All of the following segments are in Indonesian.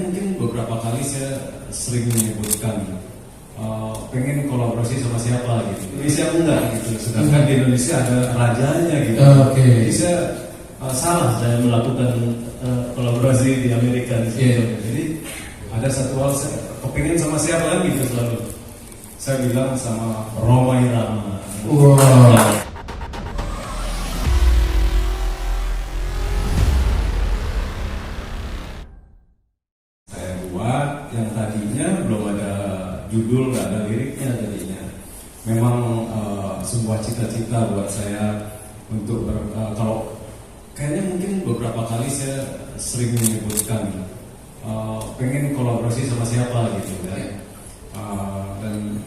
mungkin beberapa kali saya sering menyebutkan pengen kolaborasi sama siapa gitu. Indonesia enggak gitu. Sedangkan di Indonesia ada rajanya gitu. Jadi saya salah saya melakukan kolaborasi di Amerika di situ. Jadi ada satu hal saya kepengen sama siapa lagi gitu selalu. Saya bilang sama Rhoma Irama. Wow. Yang tadinya belum ada judul, nggak ada liriknya tadinya. Memang sebuah cita-cita buat saya untuk kalau kayaknya mungkin beberapa kali saya sering menyebutkan pengen kolaborasi sama siapa gitu kan. Dan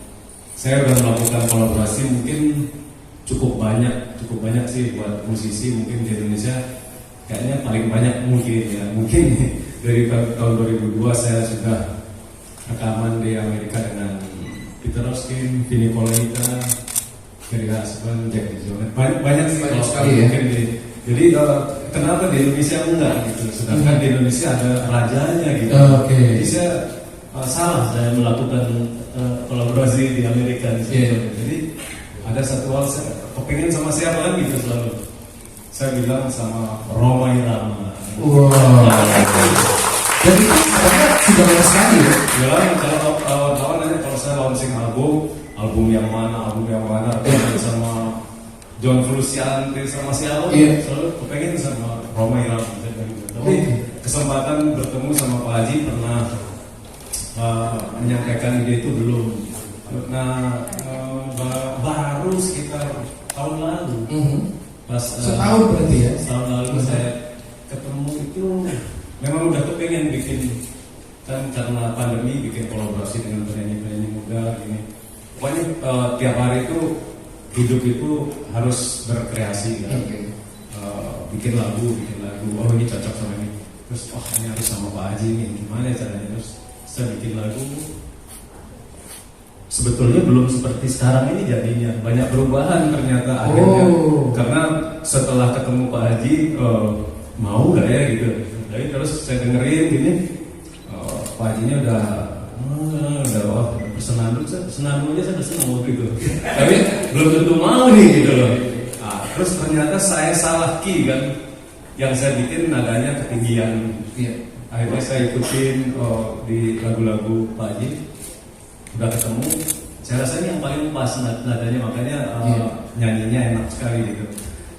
saya udah melakukan kolaborasi mungkin cukup banyak sih buat musisi mungkin di Indonesia. Kayaknya paling banyak mungkin dari tahun 2002 saya sudah rekaman di Amerika dengan Peter Erskine, Vinnie Colaiuta, Gary Husband, Jack DeJohnette. Banyak sih banyak kalau sekali ya. Jadi kenapa di Indonesia enggak gitu? Sedangkan di Indonesia ada rajanya gitu. Jadi saya salah saya melakukan kolaborasi di Amerika di situ. Jadi ada satu hal saya kepengen sama siapa lagi gitu selalu. Saya bilang sama Rhoma Irama. Wow. Dan itu sebenarnya sudah banyak sekali ya. Ya, kalau kawan-kawan nanya kalau saya launching album yang mana, sama John Frusciante sama siapa, selalu kepengen sama Rhoma Irama. Tapi kesempatan bertemu sama Pak Haji pernah menyampaikan ide itu belum. Nah, baru sekitar tahun lalu. Pas setahun berarti ya. Tahun lalu saya ketemu itu memang udah kepengen bikin kan karena pandemi bikin kolaborasi dengan penyanyi-penyanyi muda ini. Pokoknya tiap hari itu hidup itu harus berkreasi kan. Bikin lagu, oh ini cocok sama ini. Terus ini harus sama Pak Haji nih, gimana caranya? Terus saya bikin lagu. Sebetulnya belum seperti sekarang ini jadinya, banyak perubahan ternyata akhirnya. Karena setelah ketemu Pak Haji, mau gak ya gitu. Jadi terus saya dengerin gini, Pak Hajinya udah bersenandung aja saya udah senang waktu itu. Tapi belum tentu mau nih gitu loh. Terus ternyata saya salah key kan, yang saya bikin nadanya ketinggian. Akhirnya saya ikutin di lagu-lagu Pak Haji. Udah ketemu, saya rasa ini yang paling pas nadanya, makanya nyanyinya enak sekali gitu.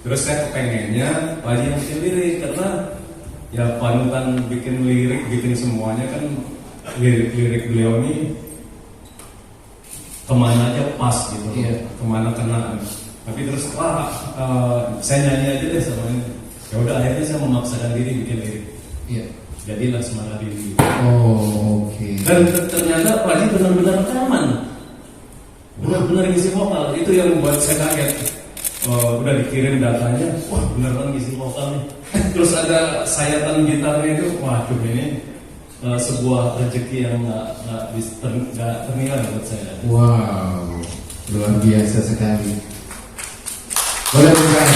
Terus saya kepengennya Pak Haji yang bikin lirik, karena ya panutan bikin lirik, bikin semuanya kan lirik beliau ini kemana aja pas gitu, kemana kena. Tapi terus saya nyanyi aja deh sama ini. Ya udah akhirnya saya memaksakan diri bikin lirik. Jadilah Semara Dewi. Dan ternyata Pak Haji benar-benar rekaman, benar-benar ngisi vokal. Itu yang membuat saya kaget. Udah dikirim datanya, wah beneran ngisi vokal nih. Terus ada sayatan gitarnya itu, waduh ini sebuah rezeki yang nggak ternilai buat saya. Wow, luar biasa sekali. Boleh bukan?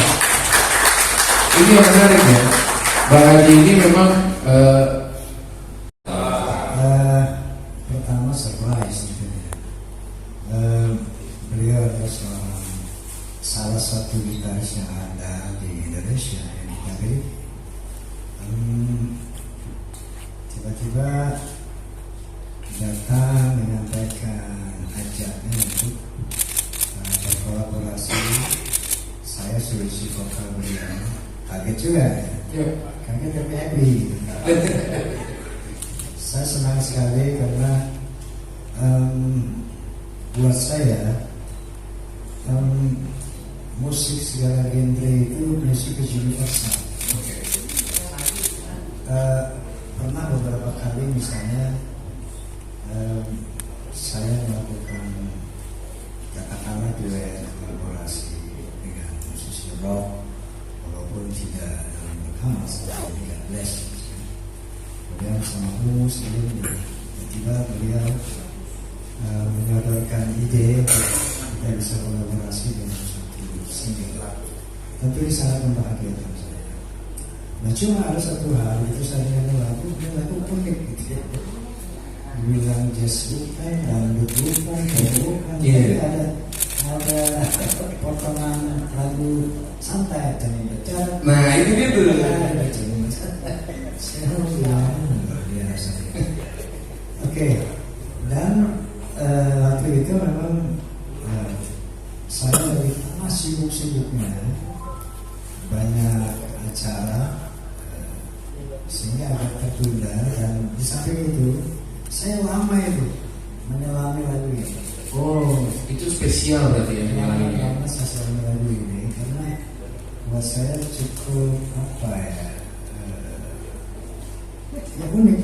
Ini yang menarik ya. Bang Haji ini memang pertama surprise gitu ya. Beliau adalah salah satu gitaris yang ada di Indonesia yang dicari. Tiba-tiba datang menyampaikan ajaknya untuk berkolaborasi. Saya suruh isi vokal beliau, kaget juga ya. Kaget tapi happy gitu. Saya senang sekali karena buat saya musik segala genre itu berisiko universal. Pernah beberapa kali misalnya saya melakukan katakanlah duet kolaborasi dengan musisi rock walaupun tidak dalam rekaman seperti God Bless. Kemudian sama Humus tiba-tiba beliau menyodorkan ide kita bisa kolaborasi dengan suatu single. Tentu ini sangat membahagiakan saya. Nah cuma ada satu hal itu saya dengar lagu unik gitu ya. bilang jazz bukan, dangdut bukan, pop bukan. Iya. Jadi ada potongan lagu santai, Tony Becar. Nah itu dia tuh. Saya bilang luar biasa. Oke, dan waktu itu memang saya lagi sibuk-sibuknya, banyak acara, sehingga agak tertunda. Dan di samping itu saya lama itu menyelami lagu ini. Oh, itu spesial berarti ya menyelami. Karena saya selami lagu ini karena buat saya cukup apa ya, ya unik,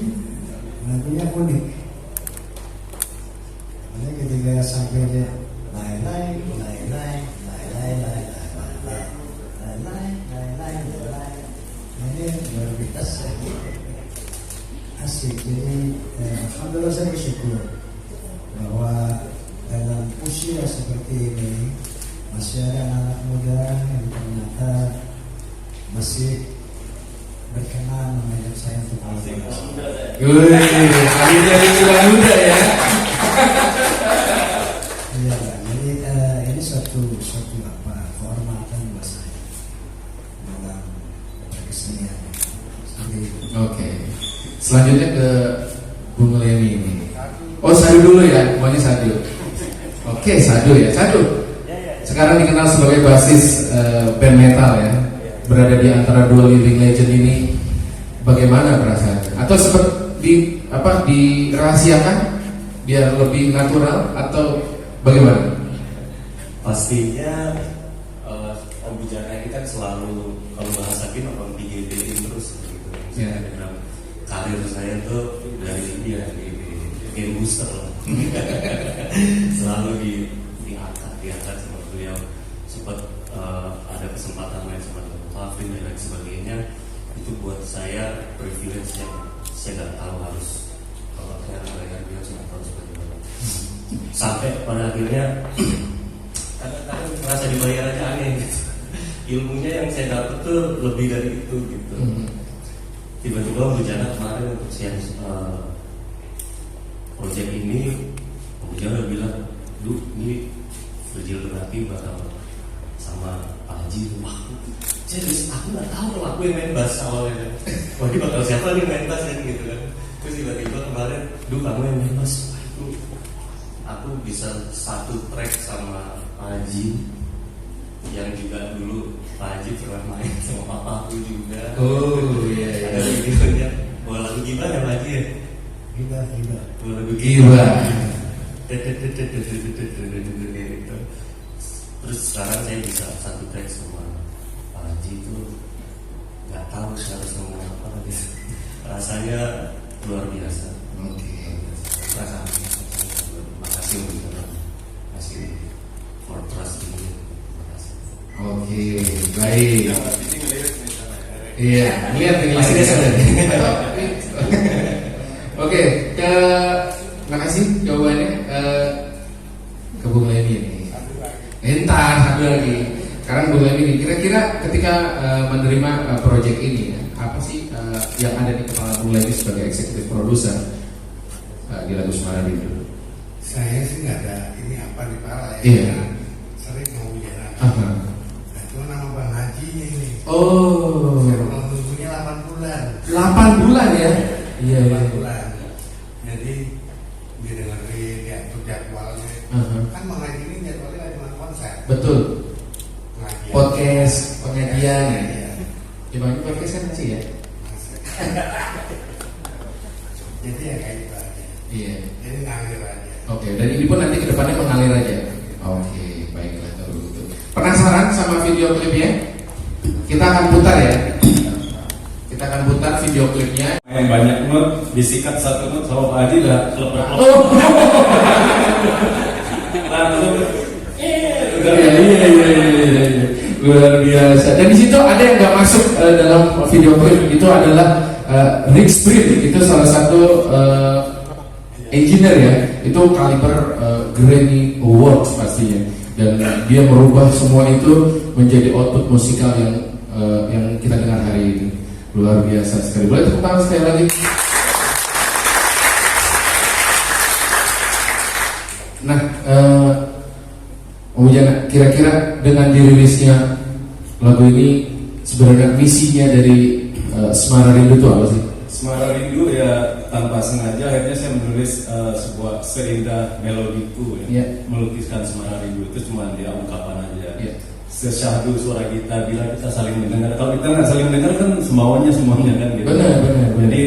lagunya unik. Makanya ketika sampai dia lai lai lai lai lai lai lai lai lai lai lai lai, ini luar biasa, asik. Jadi alhamdulillah saya bersyukur bahwa dalam usia seperti ini masih ada anak muda yang ternyata masih berkenan mengajak saya untuk kolaborasi. Wih, dari muda ya. Iya, jadi ini suatu apa kehormatan buat saya dalam berkesenian. Seperti itu. Oke. Selanjutnya ke Bung Leni ini. Oh, Sadu dulu ya, semuanya Sadu. Oke, Sadu ya, Sadu. Sekarang dikenal sebagai basis band metal ya. Berada di antara dua living legend ini, bagaimana perasaannya? Atau seperti dirahasiakan biar lebih natural atau bagaimana? Pastinya Om Bujana ini kan selalu kalau bahasa Kim apa digedein terus gitu. Ya. Dalam karir saya tuh dari dia di game booster lah. Selalu diangkat sama beliau. Sempat ada kesempatan main sama Pavin dan lain sebagainya. Itu buat saya privilege yang saya nggak tahu harus kalau saya melihat dia saya nggak tahu seperti apa. Sampai pada akhirnya kadang-kadang merasa dibayar aja aneh gitu. Ilmunya yang saya dapat tuh lebih dari itu gitu. Tiba-tiba Bujana kemarin untuk siang proyek ini, Bujana bilang, "Duh, ini Virgil Berarti bakal sama Pak Haji." Wah, jadi aku nggak tahu kalau aku yang main bass awalnya. Wah, ini bakal siapa nih main bass kan gitu kan. Terus tiba-tiba kemarin, "Duh, kamu yang main bass." Wah, itu aku bisa satu track sama Pak Haji yang juga dulu Pak Haji pernah main sama papaku juga. Oh iya. Ada videonya. Bawa lagu gimana ya Pak Haji ya? Gila. Bawa lagu Gila. gitu. Terus sekarang saya bisa satu track sama Pak Haji itu nggak tahu harus ngomong apa gitu. Rasanya luar biasa. Oke. Rasanya. Terima kasih untuk kasih for trust ini. Oke, baik. Iya, lihat nih Masih desa Oke, terima kasih jawabannya ke Bung Leni ini. Entar satu lagi. Sekarang Bung Leni ini, kira-kira ketika menerima proyek ini, apa sih yang ada di kepala Bung Leni sebagai eksekutif produser di lagu Semarang itu? Saya sih nggak ada ini apa di kepala ya. Iya. Sering mau bicara. Nah, cuma nama Bang Haji ini. Oh, Saya mau nunggunya 8 bulan. 8 bulan ya? Iya, 8 bulan. Jadi didengerin diatur jadwalnya. Kan Bang Haji ini jadwalnya nggak cuma konser. Betul. Pengajian. Podcast, pengajian ya. Iya. Coba ini podcast kan sih ya? Jadi ya kayak gitu aja. Iya. Jadi ngalir aja. Oke, dan ini pun nanti kedepannya mengalir aja. Oke, baiklah kalau gitu. Penasaran sama video klipnya? Kita akan putar ya. Kita akan putar video klipnya. Main banyak not, disikat satu not sama Pak Haji udah kelepek. Langsung Iya. Luar biasa. Dan di situ ada yang nggak masuk dalam video klip itu adalah Rick Sprint. Itu salah satu engineer ya. Itu kaliber Grammy Awards pastinya. Dan dia merubah semua itu menjadi output musikal yang kita dengar hari ini. Luar biasa sekali. Boleh tepuk tangan sekali lagi. Bujana, kira-kira dengan dirilisnya lagu ini sebenarnya misinya dari Semara Rindu itu apa sih? Semara Rindu ya tanpa sengaja akhirnya saya menulis sebuah seindah melodiku ya. Melukiskan Semara Rindu itu cuma dia ungkapan aja. Sesyahdu suara kita bila kita saling mendengar. Kalau kita nggak saling mendengar kan semuanya kan gitu. Benar. Jadi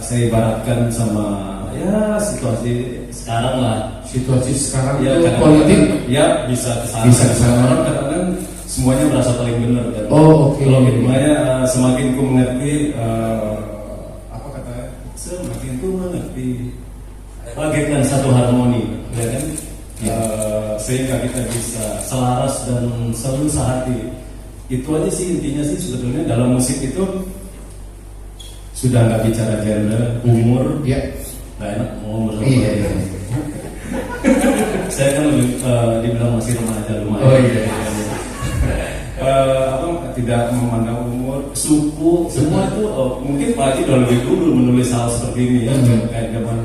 saya ibaratkan sama ya situasi sekarang lah. Situasi sekarang Ya, itu kadang-kadang politik. ya bisa kesana. Bisa kesana. Orang kadang-kadang semuanya merasa paling benar kan. Oh, oke. Kalau hikmahnya semakin ku mengerti apa katanya? Semakin ku mengerti bagaikan satu harmoni, ya kan? Sehingga kita bisa selaras dan selalu sehati. Itu aja sih intinya sih sebetulnya dalam musik itu sudah nggak bicara genre, umur, nggak enak mau umur. Iya. Saya kan lebih dibilang masih remaja lumayan. Oh iya. Tidak memandang umur, suku, semua itu mungkin Pak Haji udah lebih dulu menulis hal seperti ini ya, kayak zaman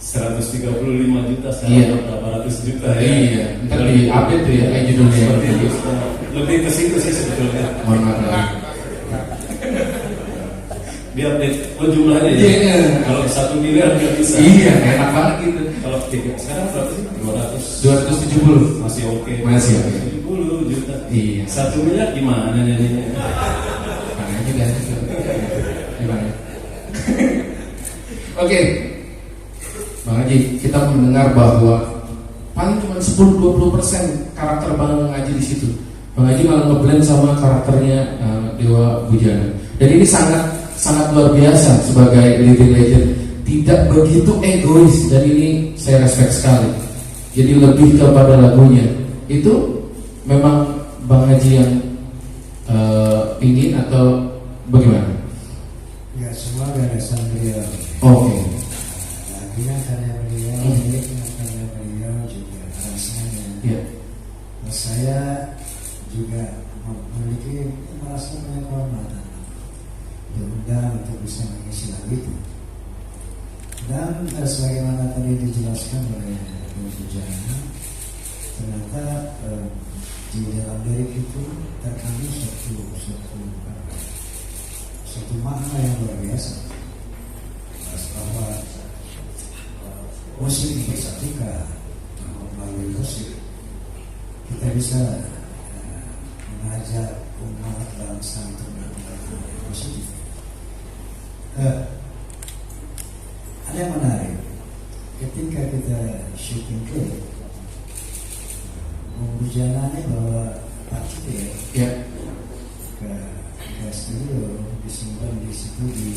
135 juta sekarang berapa ratus juta ya. Iya. Ntar di update tuh ya kayak judulnya. Seperti itu. Lebih ke situ sih sebetulnya. Mohon maaf. Di update jumlahnya ya. Iya. Kalau 1 miliar nggak bisa. Iya, enak banget gitu. Kalau sekarang berapa sih? 270 masih oke. Masih oke. 70 juta. Iya. 1 miliar gimana nyanyinya? Makanya kan gimana? Oke, Bang Haji, kita mendengar bahwa paling cuma 10-20% karakter Bang Haji di situ. Bang Haji malah ngeblend sama karakternya Dewa Bujana. Dan ini sangat luar biasa sebagai living legend. Tidak begitu egois, dan ini saya respect sekali. Jadi lebih kepada lagunya. Itu memang Bang Haji yang ingin atau bagaimana? Ya, semua gagasan beliau. Oke. Lagunya karya beliau, liriknya karya beliau, juga aransemennya. Iya. Saya juga memiliki merasa punya kehormatan diundang untuk bisa mengisi lagu itu. Dan sebagaimana tadi dijelaskan oleh Bung Bujana, ternyata di dalam lirik itu terkandung satu makna yang luar biasa, bahwa musik bersatukan. Melalui musik kita bisa mengajak umat bangsa untuk melakukan hal yang positif. Ada yang menarik ketika kita syuting klip, Bung Bujana ini bawa partitur ke studio, disimpan di situ di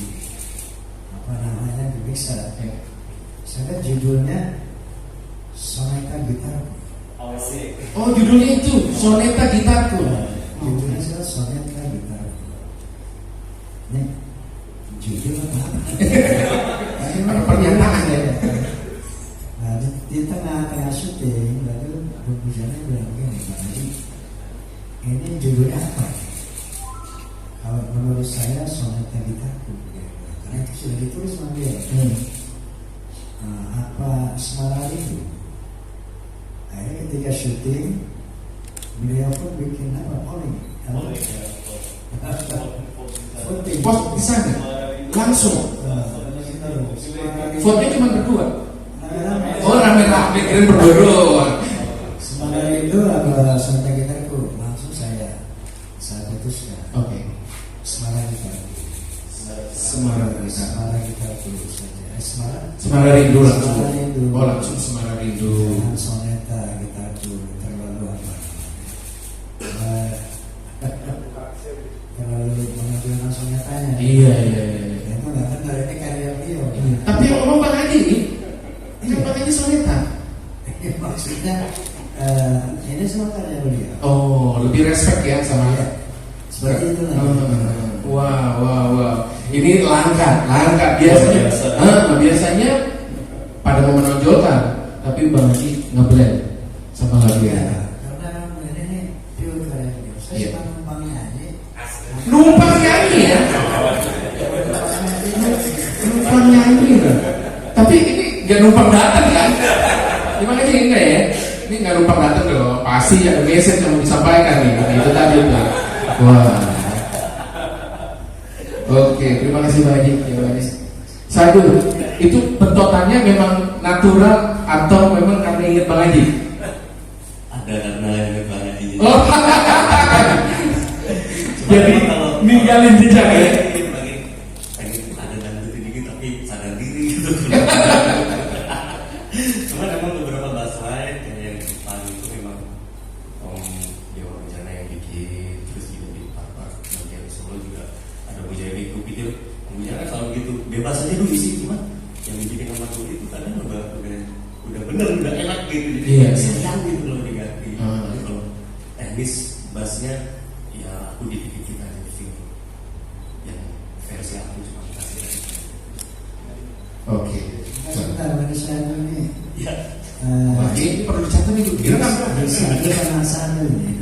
di mixer. Saya lihat judulnya Soneta Gitarku. Oh, judulnya itu Soneta Gitarku. Judulnya Soneta Gitarku. Ini judul apa? Ada pernyataan ya. Nah, di tengah syuting, lalu Bung Bujana bilang begini, Pak Haji, ini judulnya apa? Kalau menurut saya Soneta Gitarku, karena itu sudah ditulis sama dia. Apa Semara Rindu? Akhirnya ketika syuting, beliau pun bikin apa? Polling. Pos di sana langsung. Fotonya cuma berdua. Oh, rame-rame keren berdua. Semara Rindu apa Soneta Gitarku? Langsung saya putuskan. Oke. Semara Gitarku. Semara Gitarku saja. Semara Rindu langsung. Semara Rindu. Oh, langsung Semara Rindu. Jangan Soneta Gitarku terlalu apa? Terlalu mengajukan sonetanya. Iya. Itu nggak benar, ini karya beliau. Tapi yang ngomong Bang Haji ini Bang Haji Soneta. Maksudnya ini semua karya beliau. Oh, lebih respect ya sama dia. Seperti itu lah. Wow. Ini langka. Biasanya pada mau menonjolkan, tapi Bang Haji ngeblend sama lagu ya. Karena ini pure karya beliau. Saya cuma numpang nyanyi. Numpang nyanyi ya. Numpang nyanyi kan. Tapi ini gak numpang datang kan? Gimana sih enggak ya? Ini nggak lupa datang dong. Pasti ada message yang mau disampaikan nih. Nah, itu tadi tuh. Wah. Oke, terima kasih Pak Haji. Ya, Pak Haji. Satu, itu pentotannya memang natural atau memang karena ingat Bang Haji? Ada karena ingat Bang Haji. Oh. Jadi ninggalin jejak ya. Pengen ada dangdut dikit tapi sadar diri gitu. Cuman emang beberapa bahasa lain kayak yang di depan itu memang Dewa Bencana yang bikin, terus juga di part-part bagian Solo juga ada Bujaya Biku. Pikir Bujaya kalau gitu bebas aja dulu isi, cuma yang dibikin sama Tuli itu kadang udah bener, udah enak gitu. Jadi Iya. sayang gitu loh diganti. Tapi kalau teknis bassnya ya aku dikit-dikit aja di sini. Yang versi aku cuma kasih aja. Oke. Sebentar, bagi saya dulu nih. Ya. Wah, ini perlu dicatat nih. Kira kan? Satu sama satu nih.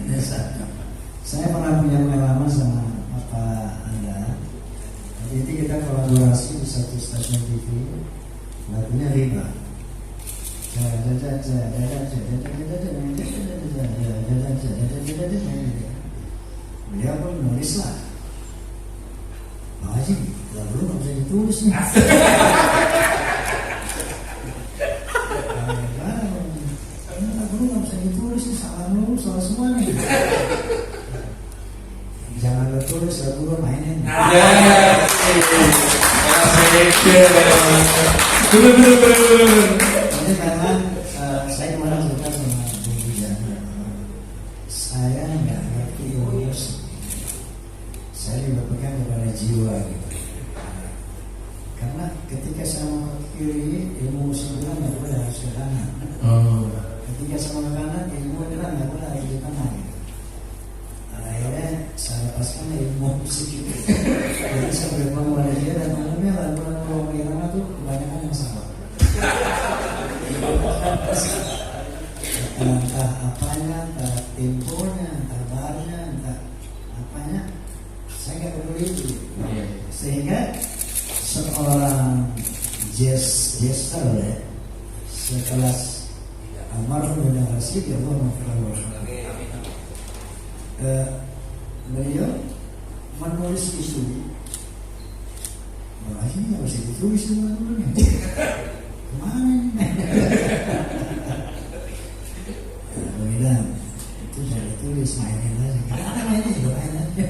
Saya pernah punya pengalaman sama Bapak Anda. Jadi kita kolaborasi di satu stasiun TV. Lagunya Riba. Beliau pun nulis lah. Pak Haji, lagu nggak bisa ditulis nih. Lagu nggak bisa ditulis nih, salah mulu, salah semua nih. Jangan lo tulis, lagu lo mainin. Bener. Jadi memang saya kemarin cerita sama Bung Bujana. Saya nggak ngerti musik. Saya juga pegang kepada jiwa gitu. Karena ketika saya mau ke kiri, ilmu musik bilang nggak boleh harus ke kanan. Ketika saya mau ke kanan, ilmu bilang nggak boleh harus ke kanan. Gitu. Akhirnya saya lepaskan ilmu musik itu. Jadi saya bergabung kepada dia dan umumnya lagu-lagu irama itu kebanyakan yang salah. Entah apanya, entah temponya, entah barnya, entah apanya, saya nggak peduli itu. Sehingga seorang jester ya, sekelas almarhum Bunda Rasidi, Allah maafkan. Beliau menulis isu. Wah, ini harus ditulis semua dulu nih. Kemana nih? Bilang itu saya tulis mainin aja. Karena mainnya juga main aja.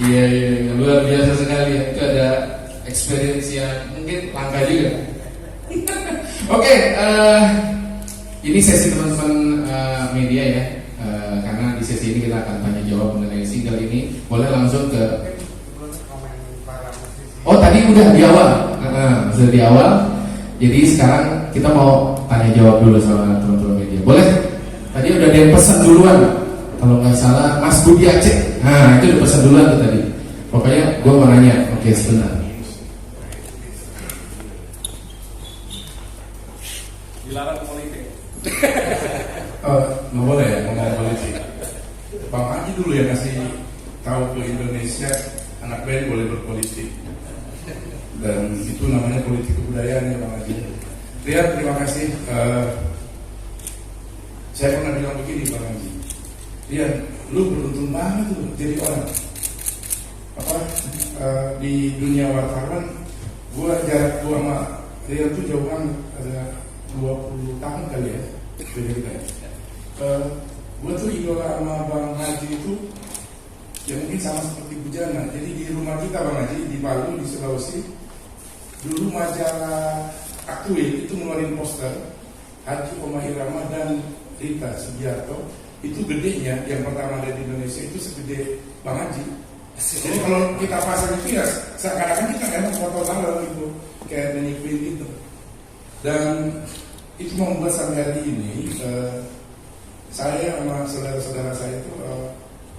Iya, luar biasa sekali ya. Itu ada experience yang mungkin langka juga. Oke, ini sesi teman-teman media ya. Karena di sesi ini kita akan tanya jawab mengenai single ini. Boleh langsung ke. Oh, tadi udah di awal. Sudah di awal. Jadi sekarang kita mau tanya jawab dulu sama teman-teman media. Boleh? Tadi udah ada yang pesan duluan. Kalau nggak salah Mas Budi Aceh. Nah, itu udah pesan duluan tuh tadi. Pokoknya gue mau nanya. Oke, sebentar. Dilarang politik. Nggak boleh ya ngomong politik. Bang Haji dulu yang ngasih tahu ke Indonesia anak band boleh berpolitik. Dan itu namanya politik kebudayaan ya Bang Haji. Lihat, terima kasih. Saya pernah bilang begini Bang Haji. Lihat, lu beruntung banget tuh jadi orang. Di dunia wartawan, jarak gua sama dia tuh jauh banget, ada 20 tahun kali ya beda kita ya. Gue tuh idola sama Bang Haji itu ya mungkin sama seperti Bujana. Jadi di rumah kita Bang Haji di Palu di Sulawesi, dulu majalah Aktuil itu ngeluarin poster Haji Omah Irama dan Rita Sugiarto. Itu gedenya yang pertama ada di Indonesia itu segede Bang Haji. Jadi kalau kita pasang itu ya seakan-akan kita kan foto bareng gitu kayak nyanyi Queen gitu. Dan itu membuat sampai hari ini saya sama saudara-saudara saya itu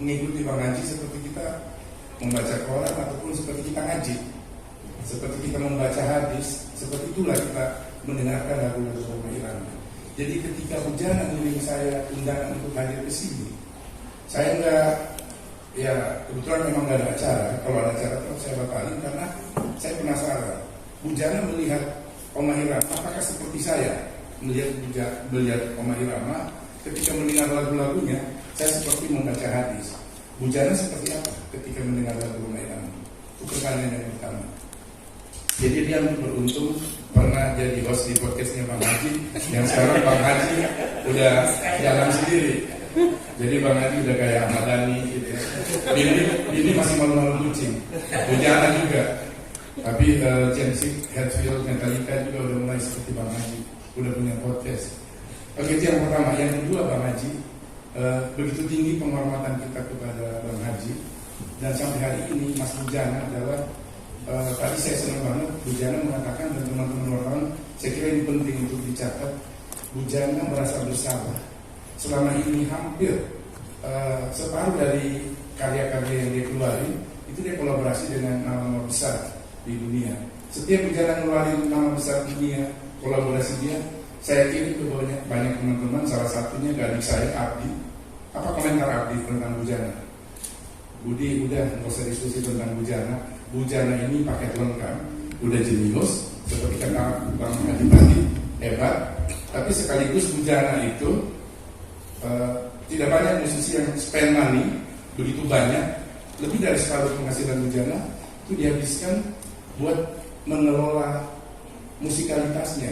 mengikuti Bang Haji seperti kita membaca Quran ataupun seperti kita ngaji, seperti kita membaca hadis, seperti itulah kita mendengarkan lagu-lagu Roma Irama. Jadi ketika Bujana ngirim saya undangan untuk hadir ke sini, saya enggak ya kebetulan memang nggak ada acara. Kalau ada acara terus saya batalin karena saya penasaran. Bujana melihat Oma Irama, apakah seperti saya melihat Oma Irama ketika mendengar lagu-lagunya? Saya seperti membaca hadis. Bujana seperti apa ketika mendengar lagu Oma Irama? Itu pertanyaan yang pertama. Jadi dia beruntung pernah jadi host di podcastnya Bang Haji, yang sekarang Bang Haji udah jalan sendiri. Jadi Bang Haji udah kayak Ahmad Dhani gitu ya. Ini masih malu-malu kucing. Bujana juga. Tapi James Hetfield, Metallica juga udah mulai seperti Bang Haji, udah punya podcast. Oke, itu yang pertama. Yang kedua, Bang Haji, begitu tinggi penghormatan kita kepada Bang Haji, dan sampai hari ini Mas Bujana adalah tadi saya senang banget Bujana mengatakan, dan teman-teman wartawan, saya kira ini penting untuk dicatat. Bujana merasa bersalah. Selama ini hampir separuh dari karya-karya yang dia keluarin itu dia kolaborasi dengan nama besar di dunia. Setiap Bujana ngeluarin nama besar dunia, kolaborasi dia, saya kirim ke banyak teman-teman. Salah satunya adik saya, Abdi. Apa komentar Abdi tentang Bujana? Budi, udah nggak usah diskusi tentang Bujana. Bujana ini paket lengkap, udah jenius, seperti kata Bang Adi tadi, hebat. Tapi sekaligus Bujana itu tidak banyak musisi yang spend money begitu banyak, lebih dari separuh penghasilan Bujana itu dihabiskan buat mengelola musikalitasnya,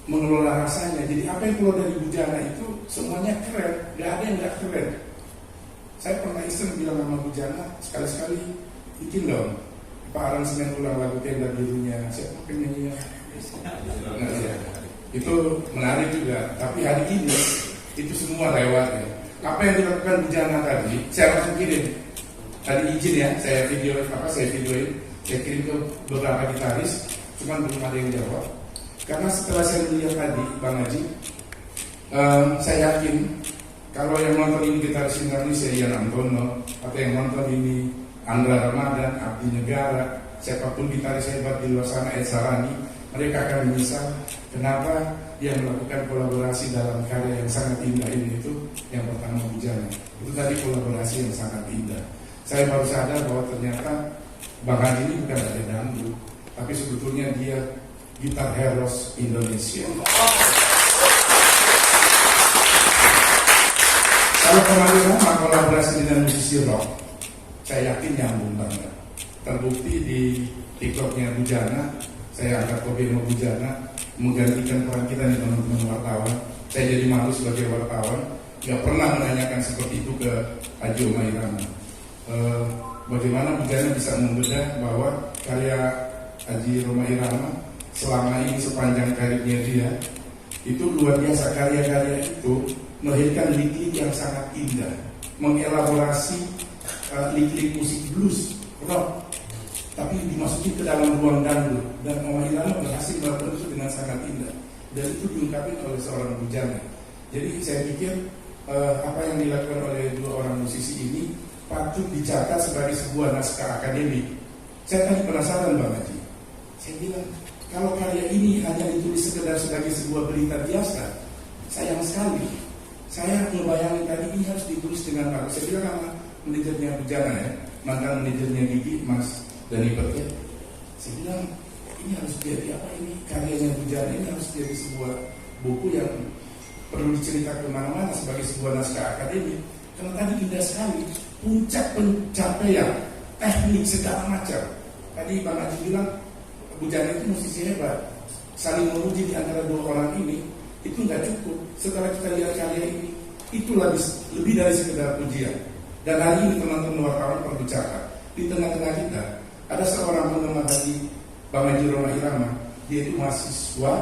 mengelola rasanya. Jadi apa yang keluar dari Bujana itu semuanya keren, gak ada yang gak keren. Saya pernah iseng bilang sama Bujana, sekali-sekali bikin dong aransemen ulang lagu Tenda Birunya, siapa penyanyinya? Nah, ya. Itu menarik juga. Tapi hari ini itu semua lewat ya. Apa yang dilakukan Bujana tadi, saya langsung kirim. Tadi izin ya, saya videoin, saya kirim ke beberapa gitaris, cuman belum ada yang jawab. Karena setelah saya melihat tadi, Bang Haji, saya yakin kalau yang nonton ini gitaris Indonesia, Ian Antono, atau yang nonton ini Andra Ramadan, Abdi Negara, siapapun gitaris hebat di luar sana, Ed Sarani, mereka akan menyesal kenapa dia melakukan kolaborasi dalam karya yang sangat indah ini. Itu yang pertama Bujana. Itu tadi kolaborasi yang sangat indah. Saya baru sadar bahwa ternyata Bang Haji ini bukan ada dangdut, tapi sebetulnya dia gitar heroes Indonesia. Kalau kemarin kolaborasi dengan musisi rock, saya yakin nyambung banget. Terbukti di TikToknya Bujana, saya angkat kopi sama Bujana, menggantikan peran kita nih teman-teman wartawan. Saya jadi malu sebagai wartawan, nggak pernah menanyakan seperti itu ke Haji Oma Irama. Bagaimana Bujana bisa membedah bahwa karya Haji Oma Irama selama ini sepanjang karirnya dia itu luar biasa. Karya-karya itu melahirkan lirik yang sangat indah, mengelaborasi lirik musik blues, rock, tapi dimasukin ke dalam ruang dangdut. Dan Oma Irama berhasil melakukan itu dengan sangat indah, dan itu diungkapkan oleh seorang Bujana. Jadi saya pikir apa yang dilakukan oleh dua orang musisi ini patut dicatat sebagai sebuah naskah akademik. Saya tadi penasaran Bang Haji, saya bilang kalau karya ini hanya ditulis sekedar sebagai sebuah berita biasa, sayang sekali. Saya membayangkan tadi ini harus ditulis dengan bagus. Saya bilang sama manajernya Bujana ya, mantan manajernya Gigi, Mas Dani Perke, saya bilang ini harus jadi apa, ini karyanya Bujana ini harus jadi sebuah buku yang perlu diceritakan kemana-mana sebagai sebuah naskah akademik. Karena tadi indah sekali, puncak pencapaian, teknik segala macam. Tadi Bang Haji bilang Bujana itu musisi hebat, saling memuji di antara dua orang ini itu nggak cukup. Setelah kita lihat karya ini, itu lebih dari sekedar pujian. Dan hari ini teman-teman wartawan berbicara, di tengah-tengah kita ada seorang penggemar Haji Bang Haji Oma Irama. Dia itu mahasiswa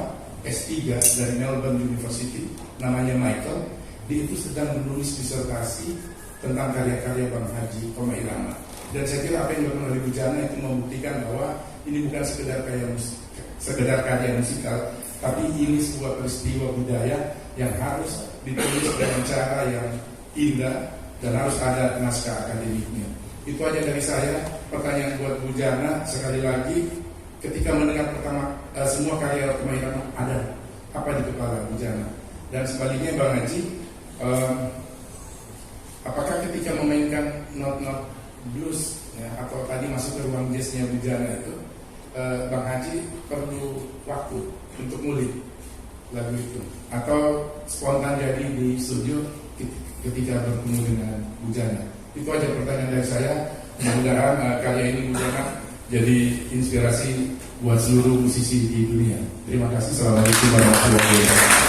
S3 dari Melbourne University, namanya Michael. Dia itu sedang menulis disertasi tentang karya-karya Bang Haji Oma Irama. Dan saya kira apa yang dilakukan oleh Bujana itu membuktikan bahwa ini bukan sekedar karya musikal, tapi ini sebuah peristiwa budaya yang harus ditulis dengan cara yang indah dan harus ada naskah akademiknya. Itu aja dari saya. Pertanyaan buat Bujana sekali lagi, ketika mendengar pertama semua karya Oma Irama, ada apa di kepala Bujana? Dan sebaliknya Bang Haji, apakah ketika memainkan not blues ya, atau tadi masuk ke ruang jazznya Bujana itu, Bang Haji perlu waktu untuk ngulik lagu itu atau spontan jadi di studio ketika bertemu dengan Bujana. Itu aja pertanyaan dari saya. Mudah-mudahan karya ini Bujana jadi inspirasi buat seluruh musisi di dunia. Terima kasih. Assalamualaikum warahmatullahi wabarakatuh.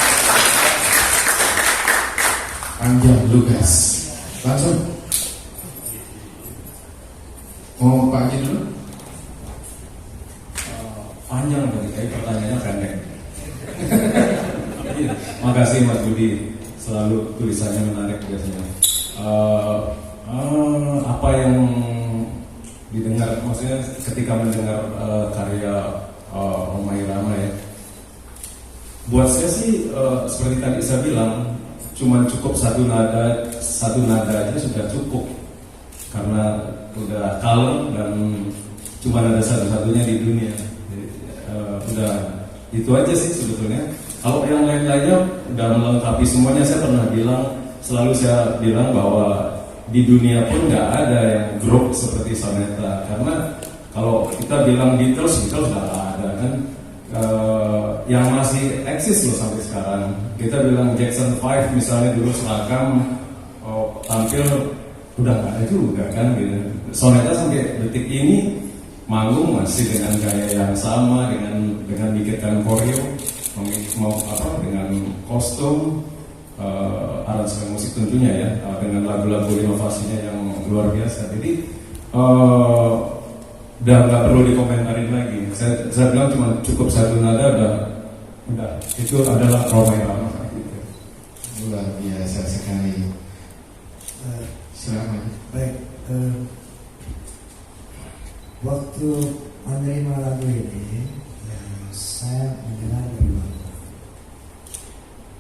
Panjang Lukas. Langsung. Mau Pak Haji dulu? Panjang tadi, tapi pertanyaannya pendek. Iya, makasih Mas Budi, selalu tulisannya menarik biasanya. Apa yang didengar, maksudnya ketika mendengar karya Rhoma Irama ya, buat saya sih seperti tadi saya bilang, cuman cukup satu nada aja sudah cukup, karena udah kalem dan cuma ada satu-satunya di dunia. Jadi, udah itu aja sih sebetulnya. Kalau yang lain-lainnya udah melengkapi semuanya. Saya pernah selalu saya bilang bahwa di dunia pun nggak ada yang grup seperti Soneta, karena kalau kita bilang Beatles nggak ada kan. Yang masih eksis loh sampai sekarang. Kita bilang Jackson 5 misalnya dulu seragam tampil udah nggak ada juga kan gitu. Soneta sampai detik ini manggung masih dengan gaya yang sama, dengan bikinkan koreo, dengan kostum, aransemen musik tentunya ya, dengan lagu-lagu inovasinya yang luar biasa. Jadi udah nggak perlu dikomentarin lagi. Saya bilang cuma cukup satu nada udah itu adalah Rhoma Irama gitu. Luar biasa sekali. Silakan. Baik, waktu menerima lagu ini saya mendengar dari bawah.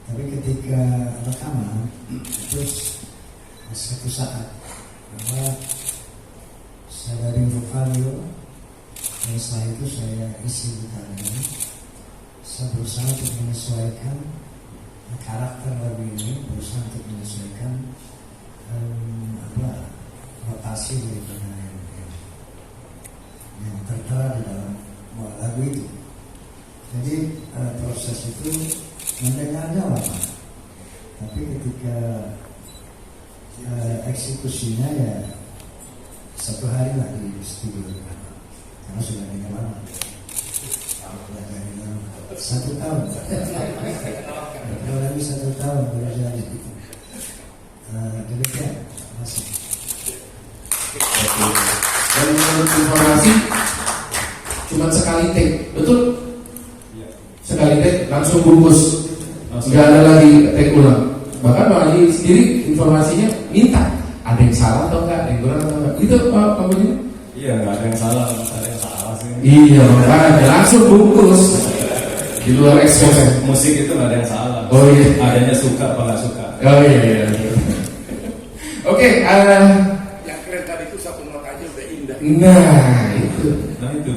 Tapi ketika rekaman terus satu saat bahwa saya dari vokalio dan setelah itu saya isi gitarnya. Saya berusaha untuk menyesuaikan karakter lagu ini, berusaha untuk menyesuaikan notasi daripada yang tertera di dalam lagu itu. Jadi proses itu mendengarnya lama, tapi ketika eksekusinya ya satu hari lah di studio, karena sudah dengar lama. Satu tahun, kalau lagi 1 tahun belajar itu. Demikian, masih. Dan menurut informasi cuma sekali take, betul? Sekali take langsung bungkus, nggak ada lagi take ulang. Bahkan Bang Haji sendiri informasinya minta ada yang salah atau enggak, ada yang kurang atau enggak. Itu Pak Budi? Iya, nggak ada yang salah, nggak ada yang salah sih. Iya, makanya langsung bungkus. Di luar ekspos musik itu nggak ada yang salah. Oh iya. Adanya suka apa nggak suka. Oh iya. Oke, Yang keren tadi itu satu not aja udah indah. nah itu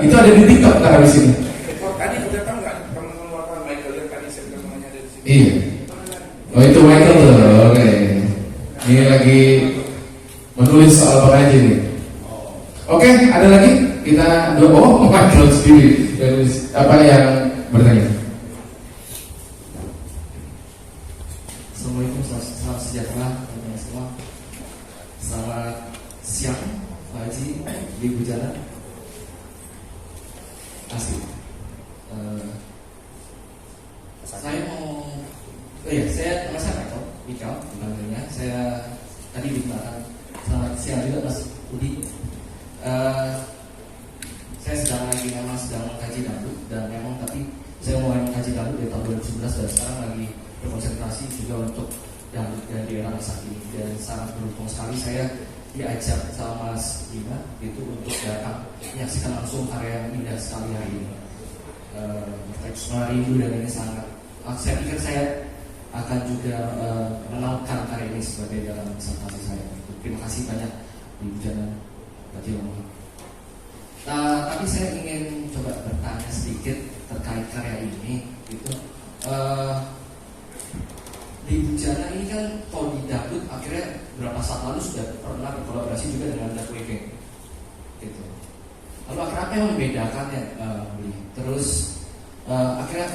itu ada di TikTok ntar habis ini. Oh, tadi udah tahu nggak teman-teman wartawan Michael yang tadi saya bilang namanya dari sini? Iya. Oh itu Michael tuh. Oke. Ini lagi menulis soal Bang Haji nih. Oke, ada lagi? Kita Michael sendiri. Apa yang bertanya? Assalamualaikum, salam sejahtera teman-teman semua. Selamat siang Pak Haji di Bujana. Asik. Saya mau, saya nama saya Michael, panggilnya. Saya tadi di belakang. Selamat siang juga Mas Budi. Saya sedang mengkaji dangdut dan memang tapi saya mulai mengkaji dangdut dari tahun 2011 dan sekarang lagi berkonsentrasi juga untuk dangdut dan di era saat ini, dan sangat beruntung sekali saya diajak sama Mas Bima itu untuk datang menyaksikan langsung karya yang indah sekali hari ini. Rindu dan ini sangat. Saya pikir saya akan juga mengenalkan karya ini sebagai dalam presentasi saya. Terima kasih banyak di Bujana Haji Rhoma. Tapi saya ingin coba bertanya sedikit terkait karya ini. Gitu. Di Bujana ini kan kalau di dangdut akhirnya beberapa saat lalu sudah pernah berkolaborasi juga dengan The Weekend gitu. Lalu akhirnya apa yang membedakannya, Bli? Terus akhirnya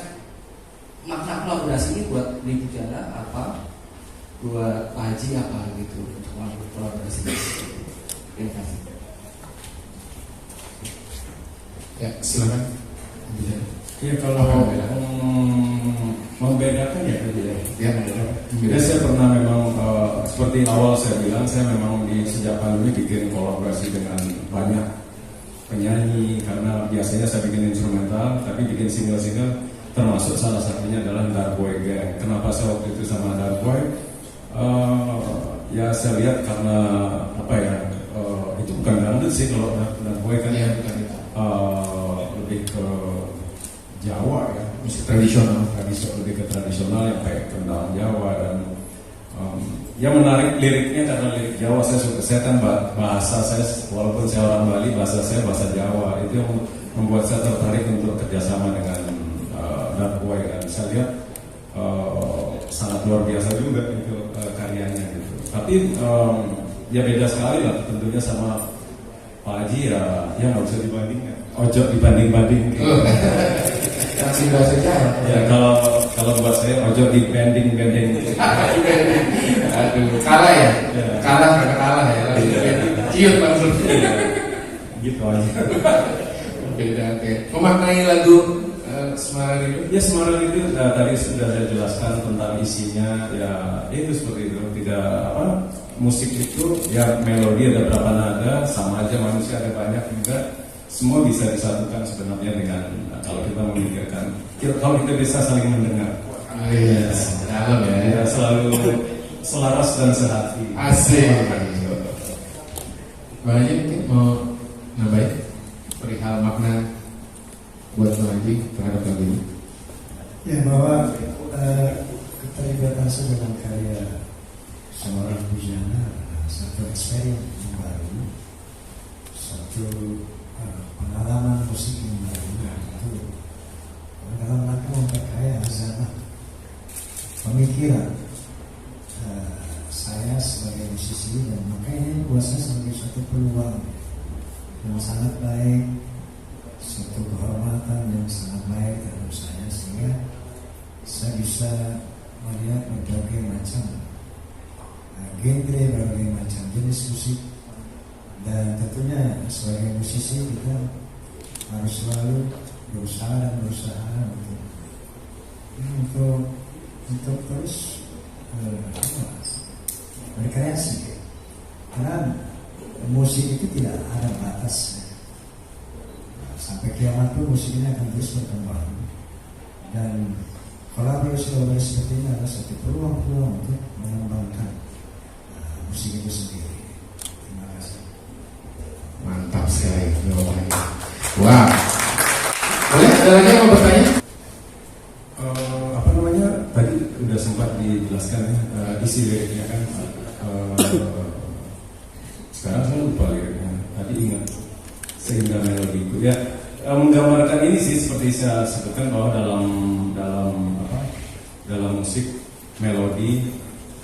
makna kolaborasi ini buat Bli Bujana apa, buat Pak Haji apa gitu untuk melakukan kolaborasi? Terima kasih. Ya, silakan. Ya kalau membedakan ya tadi ya. Ya saya pernah memang seperti awal saya bilang, saya memang di sejak pandemi bikin kolaborasi dengan banyak penyanyi, karena biasanya saya bikin instrumental, tapi bikin single-single, termasuk salah satunya adalah Dark Boy Gang. Kenapa saya waktu itu sama Dark Boy? Ya saya lihat karena apa ya, itu bukan dangdut sih, kalau Dark Boy kan ya bukan itu. Lebih ke Jawa ya, musik tradisional, lebih ke tradisional yang kayak kendang Jawa dan yang menarik liriknya karena lirik Jawa saya suka. Saya kan bahasa saya, walaupun saya orang Bali, bahasa saya bahasa Jawa, itu yang membuat saya tertarik untuk kerjasama dengan Dark Boy, dan saya lihat sangat luar biasa juga itu karyanya gitu. Tapi ya beda sekali lah tentunya sama Pak Haji, ya nggak bisa dibandingkan. Ojo dibanding-banding. Kasih bahasa Jawa. Ya kalau buat saya ojo dibanding-banding. Aduh, kalah ya? Kalah karena kalah ya. Ciut maksudnya. Gitu aja. Beda, oke. Memaknai lagu Semarang itu? Ya Semarang itu tadi sudah saya jelaskan tentang isinya. Ya itu seperti itu. Tidak apa, musik itu ya melodi ada berapa nada, sama aja manusia ada banyak juga. Semua bisa disatukan sebenarnya dengan kalau kita memikirkan, kalau kita bisa saling mendengar. Yes, dalam ya. Ya selalu selaras dan sehati. Asik. Bang Haji mungkin mau nambahin perihal makna buat Bang Haji terhadap lagu ini? Ya, bahwa keterlibatan saya dengan karya Semarang Bujana satu experience yang baru, satu pengalaman musik yang baru, itu dalam rangka memperkaya hazanah pemikiran saya sebagai musisi, dan makanya ini buat saya sebagai suatu peluang yang sangat baik, suatu kehormatan yang sangat baik terhadap saya, sehingga saya bisa melihat berbagai macam genre, berbagai macam jenis musik. Dan tentunya sebagai musisi kita harus selalu berusaha untuk terus berkreasi, karena musik itu tidak ada batasnya. Sampai kiamat pun musik ini akan terus berkembang, dan kolaborasi seperti ini adalah satu peluang untuk mengembangkan musik itu sendiri. Terima kasih. Mantap sekali jawabannya. Wah. Boleh ada lagi yang mau bertanya? Apa namanya? Tadi udah sempat dijelaskan ya, isi liriknya kan. Sekarang saya lupa liriknya. Tadi ingat. Sehingga melodiku ya menggambarkan ini sih, seperti saya sebutkan bahwa dalam musik melodi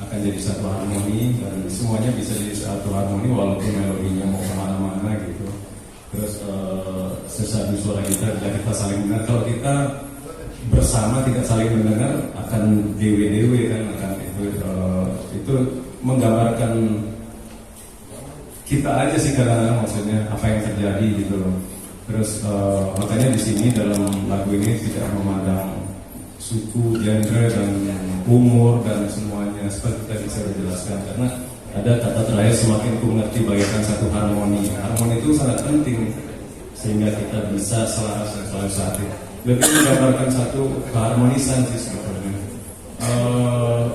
akan jadi satu harmoni, dan semuanya bisa jadi satu harmoni walaupun melodinya mau kemana-mana gitu. Terus sesadu suara kita bila kita saling mendengar. Kalau kita bersama tidak saling mendengar akan dewe-dewe kan, akan itu menggambarkan kita aja sih kadang-kadang, maksudnya apa yang terjadi gitu loh. Terus makanya di sini dalam lagu ini tidak memandang suku, genre, dan umur dan semuanya, seperti tadi saya jelaskan, karena ada kata terakhir, semakin ku mengerti bagaikan satu harmoni. Harmoni itu sangat penting sehingga kita bisa selaras dan selalu satu. Lebih menggambarkan satu keharmonisan sih sebetulnya.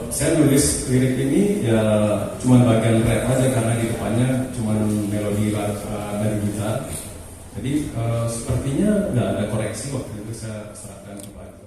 Saya nulis lirik ini ya cuma bagian rap aja, karena di depannya cuma melodi dari gitar. Jadi sepertinya nggak ada koreksi waktu itu, saya serahkan kepada